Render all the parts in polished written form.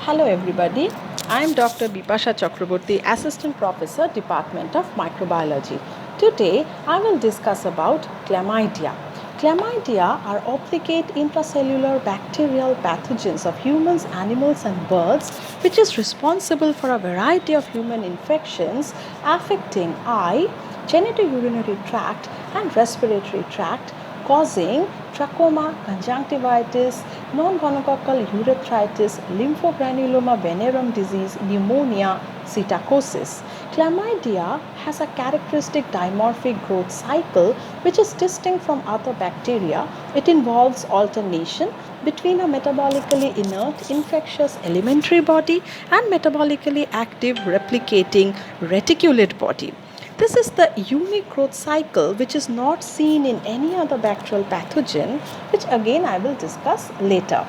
Hello everybody, I am Dr. Bipasha Chakraborty, Assistant Professor, Department of Microbiology. Today I will discuss about chlamydia. Chlamydia are obligate intracellular bacterial pathogens of humans, animals and birds which is responsible for a variety of human infections affecting eye, genitourinary tract and respiratory tract, causing trachoma, conjunctivitis, non-gonococcal urethritis, lymphogranuloma venereum disease, pneumonia, psittacosis. Chlamydia has a characteristic dimorphic growth cycle which is distinct from other bacteria. It involves alternation between a metabolically inert infectious elementary body and metabolically active replicating reticulate body. This is the unique growth cycle which is not seen in any other bacterial pathogen, which again I will discuss later.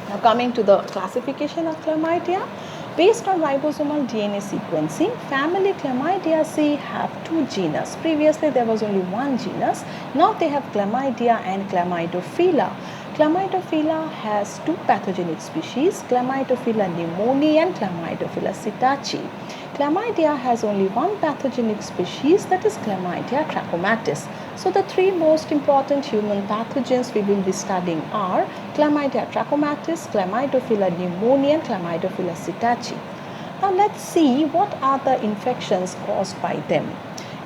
Now coming to the classification of chlamydia, based on ribosomal DNA sequencing, family Chlamydiaceae have two genus. Previously there was only one genus. Now they have Chlamydia and Chlamydophila. Chlamydophila has two pathogenic species, Chlamydophila pneumoniae and Chlamydophila psittaci. Chlamydia has only one pathogenic species, that is Chlamydia trachomatis. So the three most important human pathogens we will be studying are Chlamydia trachomatis, Chlamydophila pneumoniae and Chlamydophila psittaci. Now let's see what are the infections caused by them.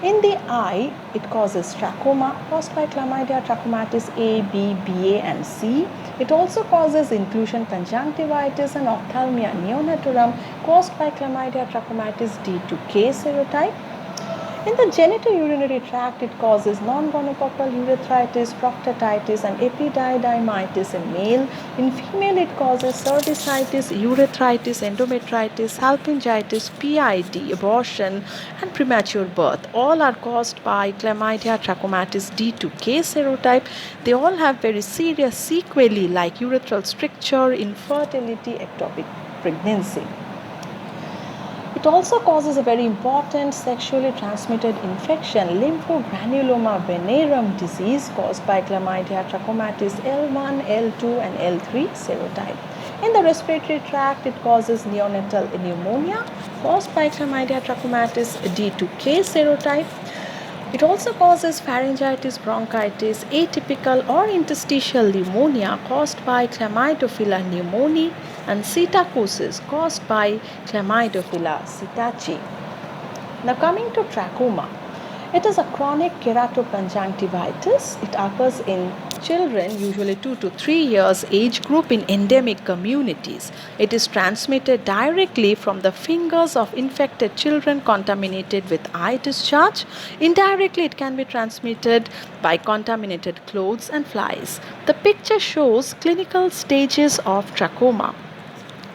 In the eye, it causes trachoma caused by Chlamydia trachomatis A, B, BA and C. It also causes inclusion conjunctivitis and ophthalmia neonatorum caused by Chlamydia trachomatis D to K serotype. In the genitourinary tract, it causes non-gonococcal urethritis, proctitis and epididymitis in male. In female, it causes cervicitis, urethritis, endometritis, salpingitis, PID, abortion and premature birth. All are caused by Chlamydia trachomatis D to K serotype. They all have very serious sequelae like urethral stricture, infertility, ectopic pregnancy. It also causes a very important sexually transmitted infection, lymphogranuloma venereum disease caused by Chlamydia trachomatis L1, L2 and L3 serotype. In the respiratory tract, it causes neonatal pneumonia caused by Chlamydia trachomatis D to K serotype. It also causes pharyngitis, bronchitis, atypical or interstitial pneumonia caused by Chlamydophila pneumoniae and psittacosis caused by Chlamydophila psittaci. Now coming to trachoma. It is a chronic keratoconjunctivitis. It occurs in children, usually 2 to 3 years age group in endemic communities. It is transmitted directly from the fingers of infected children contaminated with eye discharge. Indirectly, it can be transmitted by contaminated clothes and flies. The picture shows clinical stages of trachoma.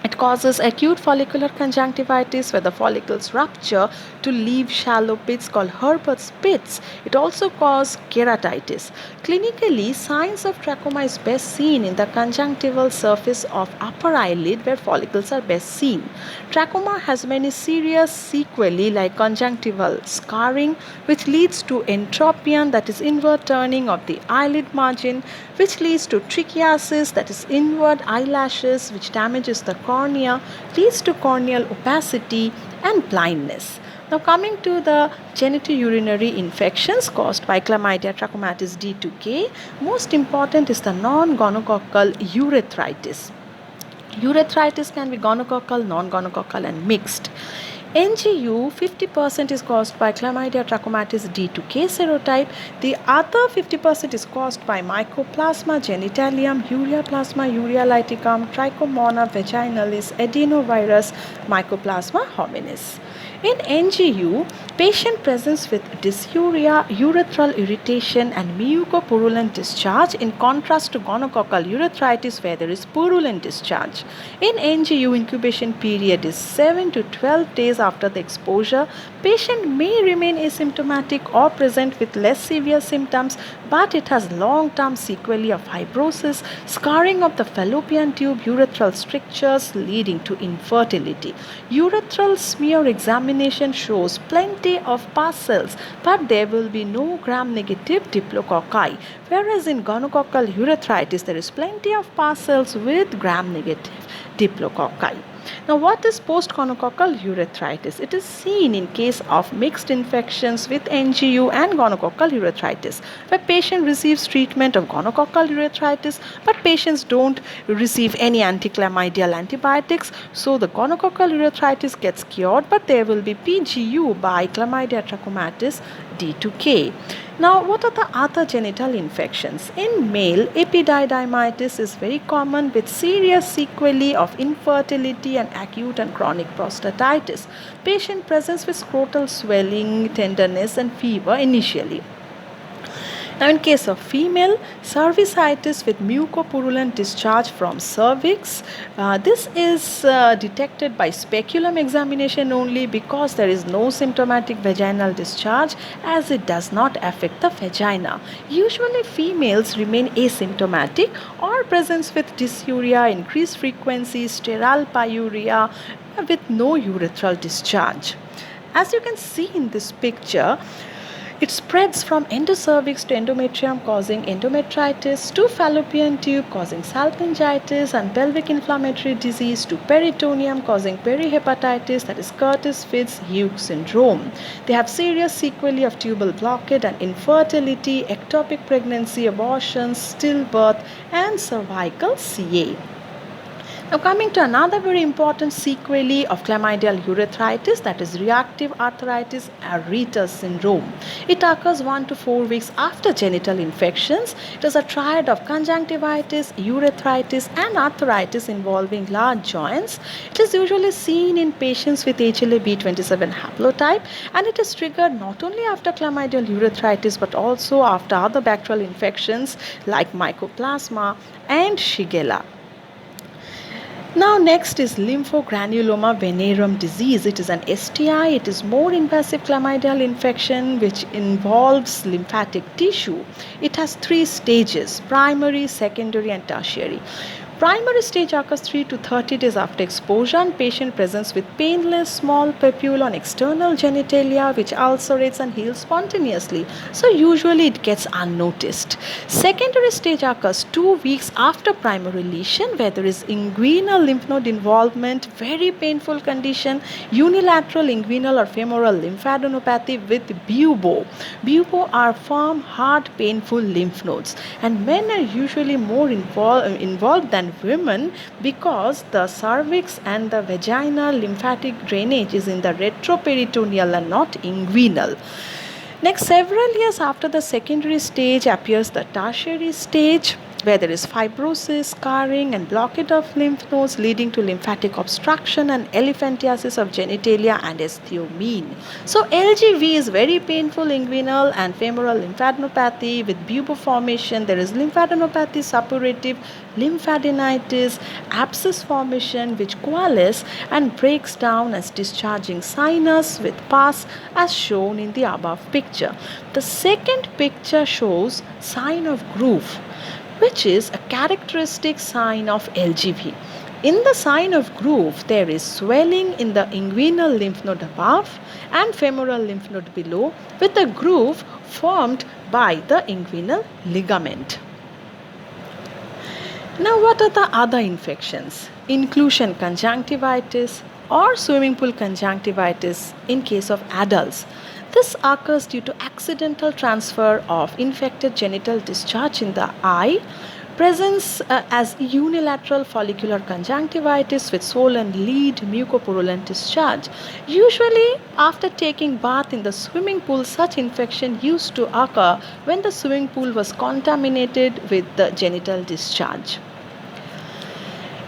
It causes acute follicular conjunctivitis where the follicles rupture to leave shallow pits called Herbert's pits. It also causes keratitis. Clinically, signs of trachoma is best seen in the conjunctival surface of upper eyelid where follicles are best seen. Trachoma has many serious sequelae like conjunctival scarring which leads to entropion, that is inward turning of the eyelid margin, which leads to trichiasis, that is inward eyelashes, which damages the cornea, leads to corneal opacity and blindness. Now coming to the genitourinary infections caused by Chlamydia trachomatis D to K, most important is the non-gonococcal urethritis. Urethritis can be gonococcal, non-gonococcal and mixed. NGU 50% is caused by Chlamydia trachomatis D to K serotype. The other 50% is caused by Mycoplasma genitalium, Ureaplasma urealyticum, Trichomonas vaginalis, adenovirus, Mycoplasma hominis. In NGU, patient presents with dysuria, urethral irritation and mucopurulent discharge in contrast to gonococcal urethritis where there is purulent discharge. In NGU, incubation period is 7 to 12 days after the exposure. Patient may remain asymptomatic or present with less severe symptoms, but it has long-term sequelae of fibrosis, scarring of the fallopian tube, urethral strictures leading to infertility. Urethral smear examination examination shows plenty of pus cells, but there will be no gram-negative diplococci, whereas in gonococcal urethritis there is plenty of pus cells with gram-negative diplococci. Now, what is post-gonococcal urethritis? It is seen in case of mixed infections with NGU and gonococcal urethritis, where patient receives treatment of gonococcal urethritis, but patients don't receive any antichlamydial antibiotics, so the gonococcal urethritis gets cured, but there will be PGU by Chlamydia trachomatis D2K. Now, what are the other genital infections? In male, epididymitis is very common with serious sequelae of infertility and acute and chronic prostatitis. Patient presents with scrotal swelling, tenderness and fever initially. Now, in case of female, cervicitis with mucopurulent discharge from cervix. This is detected by speculum examination only because there is no symptomatic vaginal discharge, as it does not affect the vagina. Usually, females remain asymptomatic or presents with dysuria, increased frequency, sterile pyuria with no urethral discharge. As you can see in this picture, it spreads from endocervix to endometrium, causing endometritis, to fallopian tube, causing salpingitis, and pelvic inflammatory disease, to peritoneum, causing perihepatitis, that is Curtis-Fitz-Hugh syndrome. They have serious sequelae of tubal blockade and infertility, ectopic pregnancy, abortions, stillbirth, and cervical CA. Now, coming to another very important sequelae of chlamydial urethritis, that is reactive arthritis areata syndrome. It occurs 1 to 4 weeks after genital infections. It is a triad of conjunctivitis, urethritis and arthritis involving large joints. It is usually seen in patients with HLA-B27 haplotype, and it is triggered not only after chlamydial urethritis but also after other bacterial infections like Mycoplasma and Shigella. Now, next is lymphogranuloma venereum disease. It is an STI. It is more invasive chlamydial infection which involves lymphatic tissue. It has 3 stages: primary, secondary and tertiary. Primary stage occurs 3 to 30 days after exposure, and patient presents with painless small papule on external genitalia which ulcerates and heals spontaneously. So usually it gets unnoticed. Secondary stage occurs 2 weeks after primary lesion, where there is inguinal lymph node involvement, very painful condition, unilateral inguinal or femoral lymphadenopathy with bubo. Bubo are firm, hard, painful lymph nodes, and men are usually more involved than women because the cervix and the vaginal lymphatic drainage is in the retroperitoneal and not inguinal. Next, several years after the secondary stage appears the tertiary stage, where there is fibrosis, scarring and blockade of lymph nodes leading to lymphatic obstruction and elephantiasis of genitalia and estheomene. So LGV is very painful inguinal and femoral lymphadenopathy with bubo formation. There is lymphadenopathy, suppurative lymphadenitis, abscess formation which coalesce and breaks down as discharging sinus with pus, as shown in the above picture. The second picture shows sign of groove, which is a characteristic sign of LGV. In the sign of groove, there is swelling in the inguinal lymph node above and femoral lymph node below, with a groove formed by the inguinal ligament. Now, what are the other infections? Inclusion conjunctivitis or swimming pool conjunctivitis in case of adults. This occurs due to accidental transfer of infected genital discharge in the eye, presence as unilateral follicular conjunctivitis with swollen lead, mucopurulent discharge. Usually, after taking bath in the swimming pool, such infection used to occur when the swimming pool was contaminated with the genital discharge.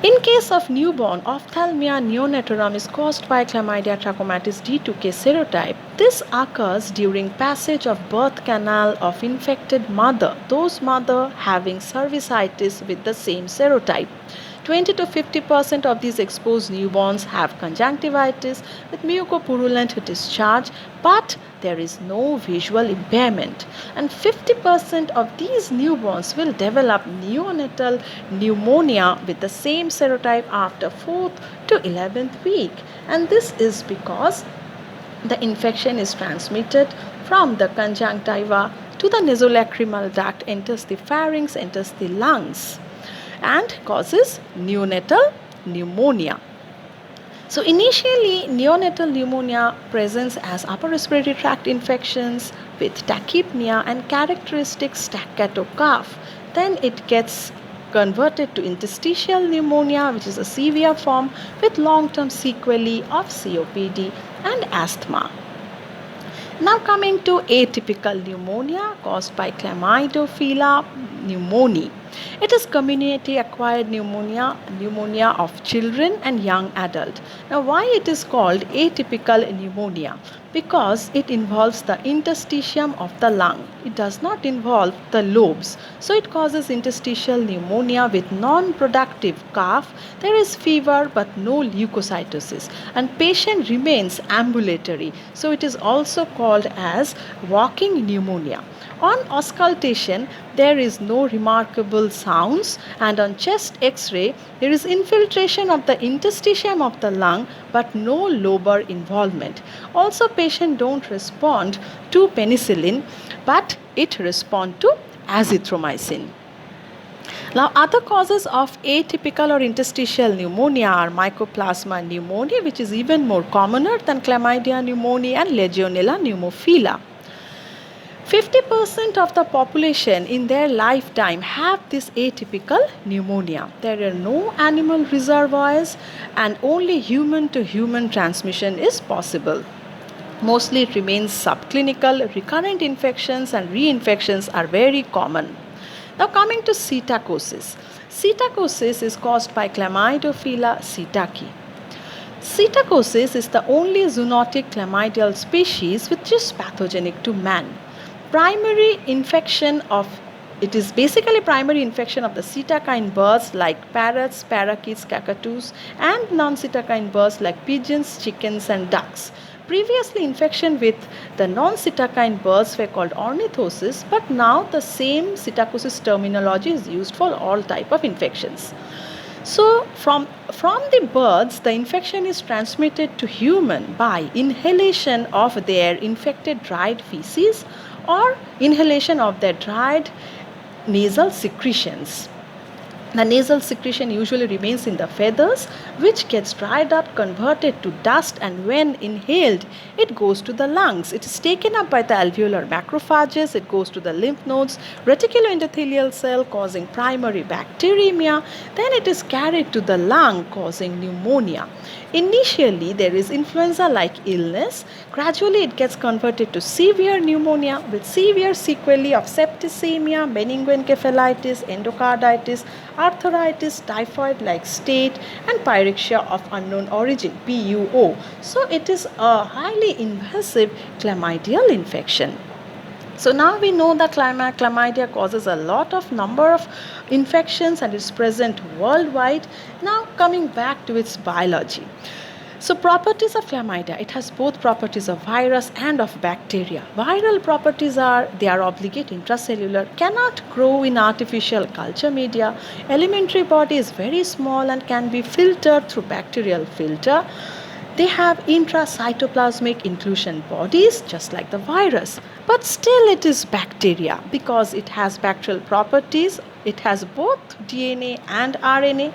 In case of newborn, ophthalmia neonatorum is caused by Chlamydia trachomatis D2K serotype. This occurs during passage of birth canal of infected mother, those mother having cervicitis with the same serotype. 20 to 50% of these exposed newborns have conjunctivitis with mucopurulent discharge, but there is no visual impairment. And 50% of these newborns will develop neonatal pneumonia with the same serotype after 4th to 11th week. And this is because The infection is transmitted from the conjunctiva to the nasolacrimal duct, enters the pharynx, enters the lungs, and causes neonatal pneumonia. So initially, neonatal pneumonia presents as upper respiratory tract infections with tachypnea and characteristic staccato cough. Then it gets converted to interstitial pneumonia, which is a severe form with long-term sequelae of COPD and asthma. Now coming to atypical pneumonia caused by Chlamydophila pneumoniae. It is community acquired pneumonia of children and young adult. Now why it is called atypical pneumonia? Because it involves the interstitium of the lung. It does not involve the lobes. So it causes interstitial pneumonia with non-productive cough. There is fever but no leukocytosis, and patient remains ambulatory. So it is also called as walking pneumonia. On auscultation, there is no remarkable sounds, and on chest X-ray, there is infiltration of the interstitium of the lung but no lobar involvement. Also, patient don't respond to penicillin, but it respond to azithromycin. Now, other causes of atypical or interstitial pneumonia are Mycoplasma pneumoniae, which is even more commoner than Chlamydia pneumoniae, and Legionella pneumophila. 50% of the population in their lifetime have this atypical pneumonia. There are no animal reservoirs, and only human to human transmission is possible. Mostly it remains subclinical. Recurrent infections and reinfections are very common. Now coming to psittacosis. Psittacosis is caused by Chlamydophila psittaci. Psittacosis is the only zoonotic chlamydial species which is pathogenic to man. Primary infection of it is basically primary infection of the psittacine birds like parrots, parakeets, cockatoos, and non-psittacine birds like pigeons, chickens, and ducks. Previously, infection with the non-psittacine birds were called ornithosis, but now the same psittacosis terminology is used for all type of infections. So from the birds, the infection is transmitted to human by inhalation of their infected dried feces or inhalation of their dried nasal secretions. The nasal secretion usually remains in the feathers, which gets dried up, converted to dust, and when inhaled, it goes to the lungs. It is taken up by the alveolar macrophages, it goes to the lymph nodes, reticuloendothelial cell causing primary bacteremia, then it is carried to the lung causing pneumonia. Initially, there is influenza-like illness. Gradually, it gets converted to severe pneumonia with severe sequelae of septicemia, meningoencephalitis, endocarditis, arthritis, typhoid-like state, and pyrexia of unknown origin, PUO. So, it is a highly invasive chlamydial infection. So now we know that chlamydia causes a lot of number of infections and is present worldwide. Now coming back to its biology. So properties of chlamydia, it has both properties of virus and of bacteria. Viral properties are they are obligate intracellular, cannot grow in artificial culture media. Elementary body is very small and can be filtered through bacterial filter. They have intracytoplasmic inclusion bodies just like the virus, but still it is bacteria because it has bacterial properties. It has both DNA and RNA,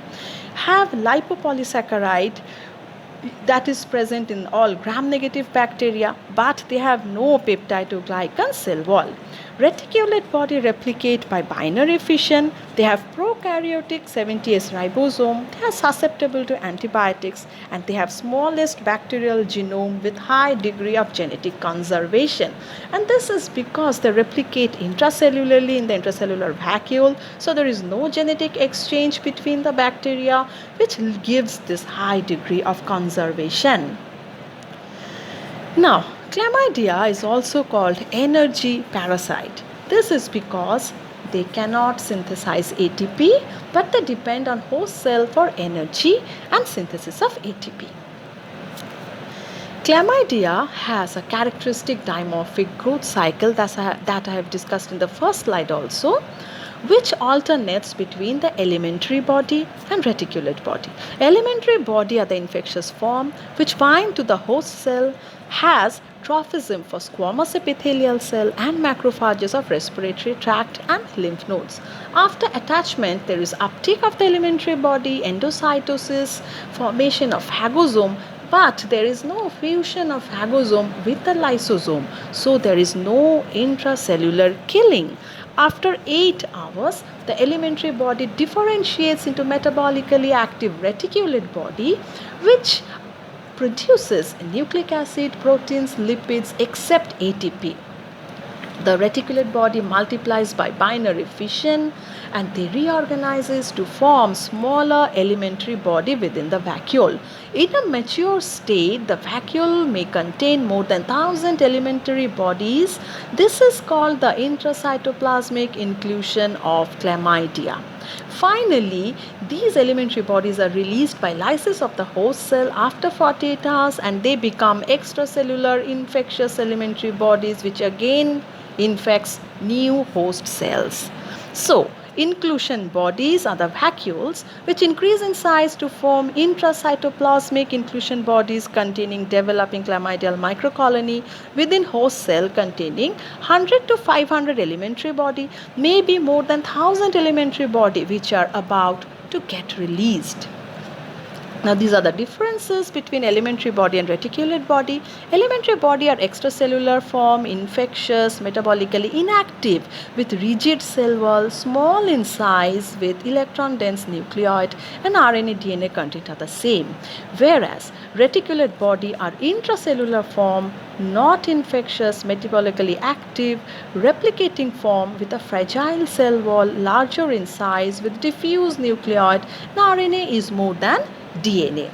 have lipopolysaccharide that is present in all gram-negative bacteria, but they have no peptidoglycan cell wall. Reticulate body replicate by binary fission. They have prokaryotic 70S ribosome. They are susceptible to antibiotics, and they have smallest bacterial genome with high degree of genetic conservation. And this is because they replicate intracellularly in the intracellular vacuole. So there is no genetic exchange between the bacteria, which gives this high degree of conservation. Now, chlamydia is also called energy parasite. This is because they cannot synthesize ATP, but they depend on host cell for energy and synthesis of ATP. Chlamydia has a characteristic dimorphic growth cycle that I have discussed in the first slide also. which alternates between the elementary body and reticulate body. Elementary body are the infectious form which bind to the host cell, has trophism for squamous epithelial cell and macrophages of respiratory tract and lymph nodes. After attachment, there is uptake of the elementary body, endocytosis, formation of phagosome, but there is no fusion of phagosome with the lysosome, so there is no intracellular killing. After 8 hours, the elementary body differentiates into metabolically active reticulate body, which produces nucleic acid, proteins, lipids except ATP. The reticulate body multiplies by binary fission and they reorganizes to form smaller elementary body within the vacuole. In a mature state, the vacuole may contain more than 1000 elementary bodies. This is called the intracytoplasmic inclusion of chlamydia. Finally, these elementary bodies are released by lysis of the host cell after 48 hours and they become extracellular infectious elementary bodies which again infects new host cells. So, inclusion bodies are the vacuoles which increase in size to form intracytoplasmic inclusion bodies containing developing chlamydial microcolony within host cell containing 100 to 500 elementary body, maybe more than 1000 elementary body which are about to get released. Now, these are the differences between elementary body and reticulate body. Elementary body are extracellular form, infectious, metabolically inactive with rigid cell wall, small in size with electron dense nucleoid and RNA DNA content are the same. Whereas reticulate body are intracellular form, not infectious, metabolically active, replicating form with a fragile cell wall, larger in size with diffuse nucleoid and RNA is more than DNA.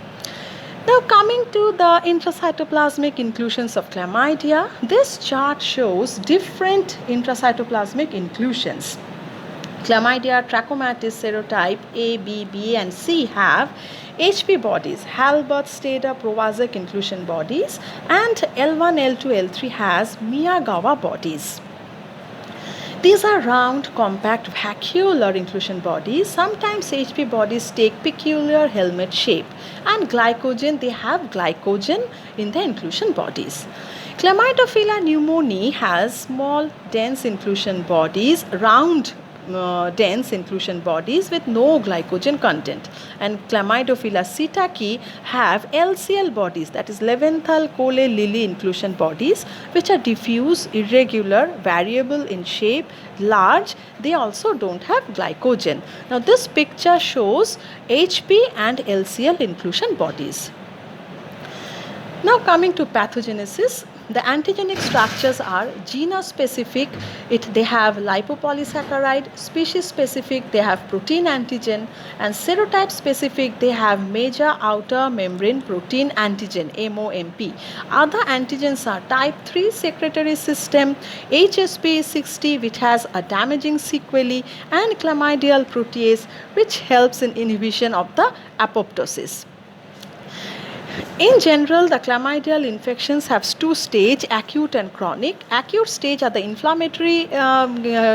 Now coming to the intracytoplasmic inclusions of chlamydia, this chart shows different intracytoplasmic inclusions. Chlamydia trachomatis serotype A, B, B and C have HP bodies, Halbert, Stader, Provazek inclusion bodies and L1, L2, L3 has Miyagawa bodies. These are round, compact, vacuolar inclusion bodies. Sometimes HP bodies take peculiar helmet shape and glycogen, they have glycogen in the inclusion bodies. Chlamydophila pneumoniae has small, dense inclusion bodies, round dense inclusion bodies with no glycogen content, and Chlamydophila psittaci have LCL bodies, that is Leventhal Cole Lilly inclusion bodies, which are diffuse, irregular, variable in shape, large. They also don't have glycogen. Now this picture shows HP and LCL inclusion bodies. Now coming to pathogenesis, the antigenic structures are genus-specific, they have lipopolysaccharide, species-specific, they have protein antigen, and serotype-specific, they have major outer membrane protein antigen, MOMP. Other antigens are type 3 secretory system, HSP60 which has a damaging sequelae, and chlamydial protease which helps in inhibition of the apoptosis. In general, the chlamydial infections have two stages, acute and chronic. Acute stage are the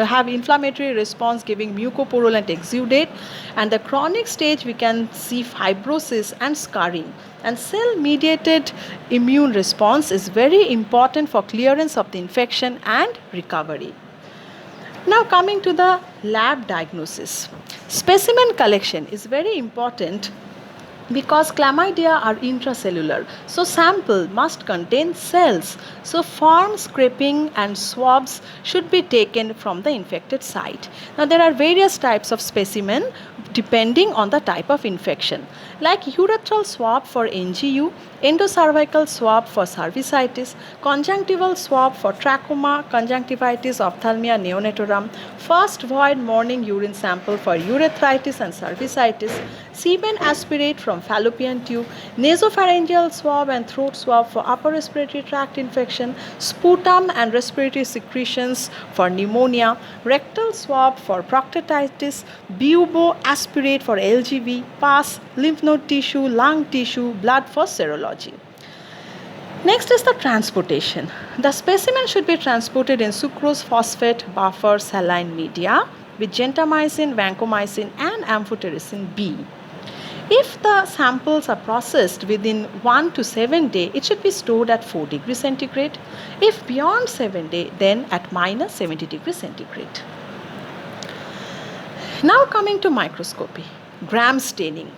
have inflammatory response giving mucopurulent exudate, and the chronic stage we can see fibrosis and scarring. And cell-mediated immune response is very important for clearance of the infection and recovery. Now coming to the lab diagnosis. Specimen collection is very important because chlamydia are intracellular, so sample must contain cells. So form scraping and swabs should be taken from the infected site. Now there are various types of specimen depending on the type of infection, like urethral swab for NGU, endocervical swab for cervicitis, conjunctival swab for trachoma, conjunctivitis, ophthalmia neonatorum, first void morning urine sample for urethritis and cervicitis, semen aspirate from fallopian tube, nasopharyngeal swab and throat swab for upper respiratory tract infection, sputum and respiratory secretions for pneumonia, rectal swab for proctitis, bubo aspirate for LGV, pus, lymph node tissue, lung tissue, blood for serology. Next is the transportation. The specimen should be transported in sucrose phosphate buffer saline media. with gentamicin, vancomycin and amphotericin B. If the samples are processed within 1 to 7 days, it should be stored at 4 degrees centigrade. If beyond 7 days, then at minus 70 degrees centigrade. Now coming to microscopy, gram staining.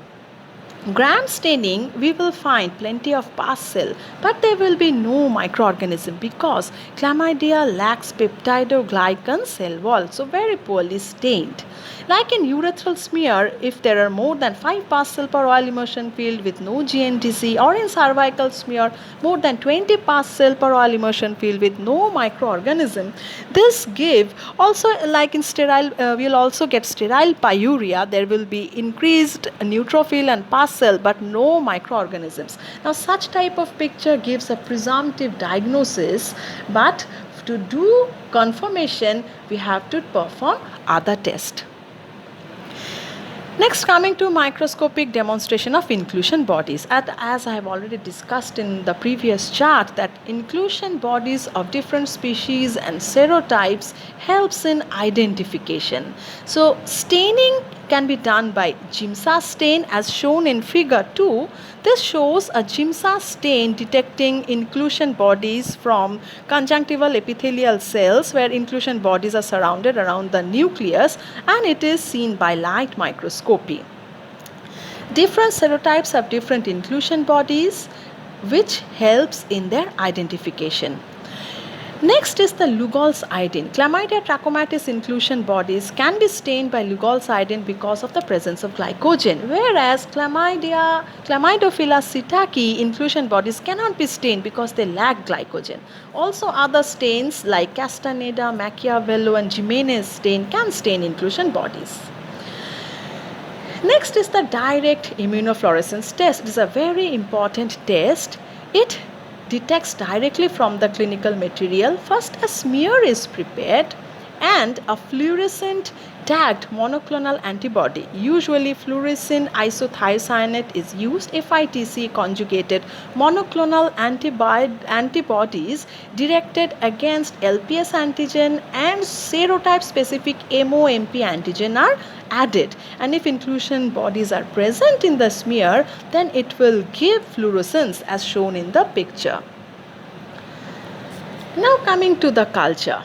Gram staining, we will find plenty of past cell, but there will be no microorganism because chlamydia lacks peptidoglycan cell wall, so very poorly stained. Like in urethral smear, if there are more than 5 past cell per oil immersion field with no GNDC, or in cervical smear more than 20 past cell per oil immersion field with no microorganism, this give also, like in sterile, we will also get sterile pyuria. There will be increased neutrophil and past cell but no microorganisms. Now such type of picture gives a presumptive diagnosis, but to do confirmation we have to perform other tests. Next, coming to microscopic demonstration of inclusion bodies. As I have already discussed in the previous chart, that inclusion bodies of different species and serotypes helps in identification. So staining can be done by Giemsa stain as shown in figure 2. This shows a Giemsa stain detecting inclusion bodies from conjunctival epithelial cells where inclusion bodies are surrounded around the nucleus, and it is seen by light microscopy. Different serotypes have different inclusion bodies which helps in their identification. Next is the Lugol's iodine. Chlamydia trachomatis inclusion bodies can be stained by Lugol's iodine because of the presence of glycogen, whereas Chlamydophila psittaci inclusion bodies cannot be stained because they lack glycogen. Also other stains like Castaneda, Machiavello and Jimenez stain can stain inclusion bodies. Next is the direct immunofluorescence test. It is a very important test. It detects directly from the clinical material. First a smear is prepared and a fluorescent tagged monoclonal antibody, usually fluorescein isothiocyanate, is used. FITC conjugated monoclonal antibodies directed against LPS antigen and serotype specific MOMP antigen are added, and if inclusion bodies are present in the smear, then it will give fluorescence as shown in the picture. Now coming to the culture.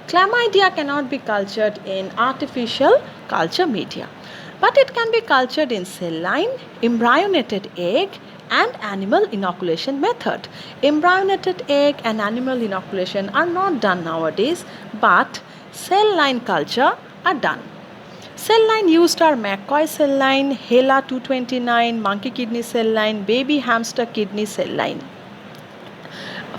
Chlamydia cannot be cultured in artificial culture media, but it can be cultured in cell line, embryonated egg and animal inoculation method. Embryonated egg and animal inoculation are not done nowadays, but cell line culture are done. Cell line used are McCoy cell line, HeLa 229, monkey kidney cell line, baby hamster kidney cell line.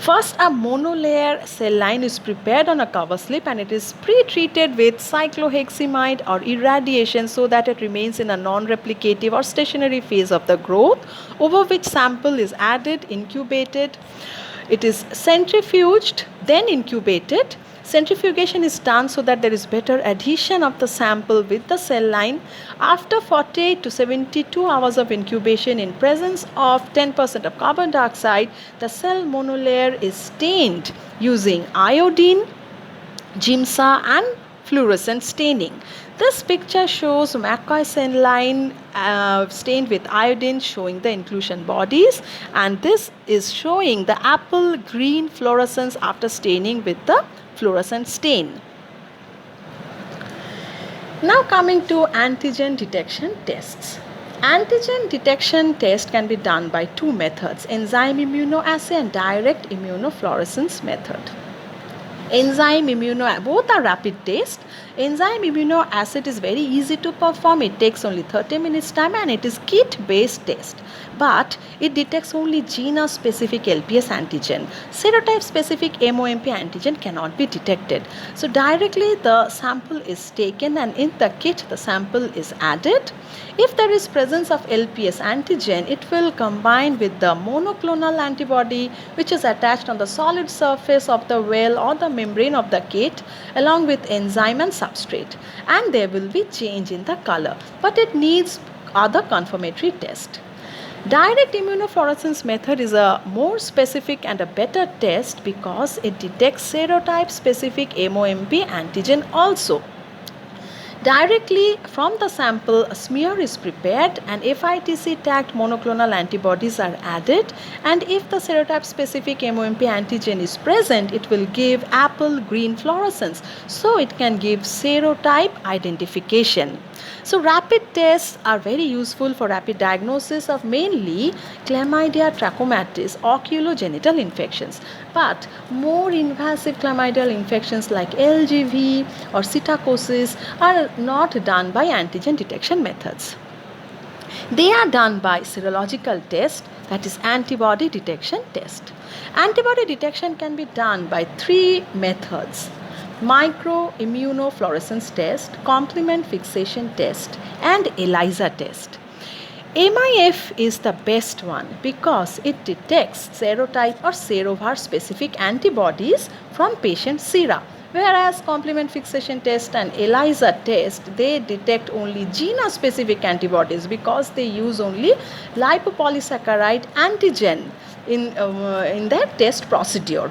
First, a monolayer cell line is prepared on a cover slip and it is pre-treated with cycloheximide or irradiation so that it remains in a non-replicative or stationary phase of the growth, over which sample is added, incubated. It is centrifuged, then incubated. Centrifugation is done so that there is better adhesion of the sample with the cell line. After 48 to 72 hours of incubation in presence of 10% of carbon dioxide, the cell monolayer is stained using iodine, Giemsa and fluorescent staining. This picture shows McCoy cell line stained with iodine showing the inclusion bodies, and this is showing the apple green fluorescence after staining with the fluorescent stain. Now coming to antigen detection tests. Antigen detection test can be done by two methods, enzyme immunoassay and direct immunofluorescence method. Both are rapid tests. Enzyme immunoassay is very easy to perform. It takes only 30 minutes time and it is kit based test. But it detects only genus specific LPS antigen. Serotype specific MOMP antigen cannot be detected. So directly the sample is taken and in the kit the sample is added. If there is presence of LPS antigen, it will combine with the monoclonal antibody which is attached on the solid surface of the well or the membrane of the kit along with enzyme and substrate, and there will be change in the color, but it needs other confirmatory test. Direct immunofluorescence method is a more specific and a better test because it detects serotype specific MOMP antigen also. Directly from the sample, a smear is prepared and FITC tagged monoclonal antibodies are added, and if the serotype specific MOMP antigen is present, it will give apple green fluorescence, so it can give serotype identification. So rapid tests are very useful for rapid diagnosis of mainly chlamydia trachomatis oculogenital infections, but more invasive chlamydial infections like LGV or psittacosis are not done by antigen detection methods. They are done by serological test, that is antibody detection test. Antibody detection can be done by three methods: microimmunofluorescence test, complement fixation test, and ELISA test. MIF is the best one because it detects serotype or serovar specific antibodies from patient sera, whereas complement fixation test and ELISA test, they detect only gene specific antibodies because they use only lipopolysaccharide antigen in their test procedure.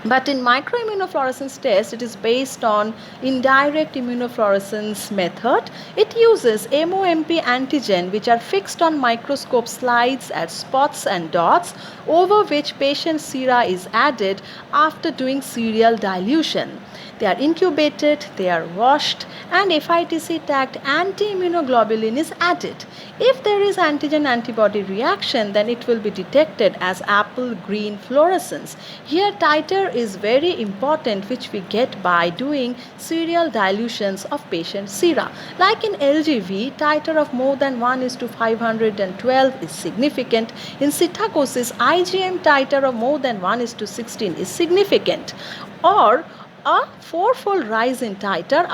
But in microimmunofluorescence test, it is based on indirect immunofluorescence method. It uses MOMP antigen which are fixed on microscope slides as spots and dots, over which patient sera is added after doing serial dilution. They are incubated, they are washed, and FITC tagged anti-immunoglobulin is added. If there is antigen antibody reaction, then it will be detected as apple green fluorescence. Here titer is very important, which we get by doing serial dilutions of patient sera. Like in LGV, titer of more than 1:512 is significant. In psittacosis, IgM titer of more than 1:16 is significant. Or a fourfold rise in titer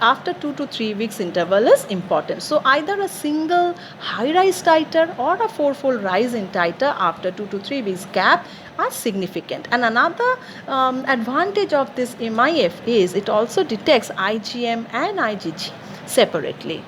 after 2 to 3 weeks interval is important. So either a single high rise titer or a fourfold rise in titer after 2 to 3 weeks gap are significant. And another advantage of this MIF is it also detects IgM and IgG separately.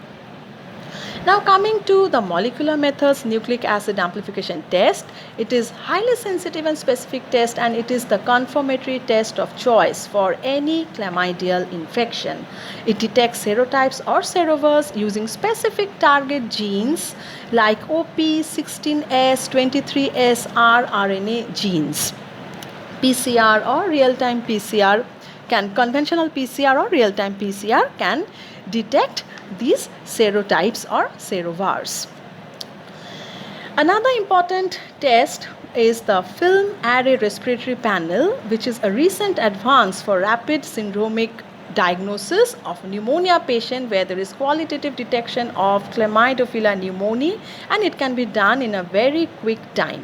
Now coming to the molecular methods, nucleic acid amplification test, it is highly sensitive and specific test, and it is the confirmatory test of choice for any chlamydial infection. It detects serotypes or serovars using specific target genes like OP16S, 23S rRNA genes. PCR or real-time PCR conventional PCR or real-time PCR can detect these serotypes or serovars. Another important test is the film array respiratory panel, which is a recent advance for rapid syndromic diagnosis of pneumonia patient where there is qualitative detection of Chlamydophila pneumoniae, and it can be done in a very quick time.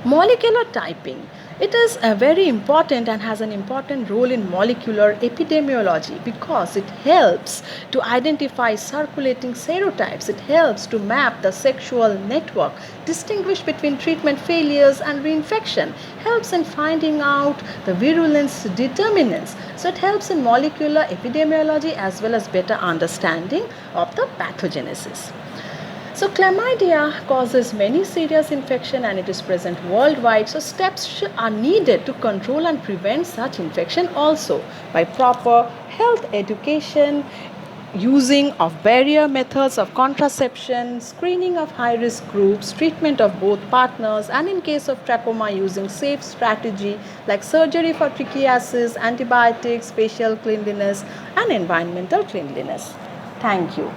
Molecular typing. It is very important and has an important role in molecular epidemiology because it helps to identify circulating serotypes. It helps to map the sexual network, distinguish between treatment failures and reinfection, helps in finding out the virulence determinants. So it helps in molecular epidemiology as well as better understanding of the pathogenesis. So chlamydia causes many serious infection and it is present worldwide. So steps are needed to control and prevent such infection also by proper health education, using of barrier methods of contraception, screening of high risk groups, treatment of both partners, and in case of trachoma using safe strategy like surgery for trichiasis, antibiotics, facial cleanliness and environmental cleanliness. Thank you.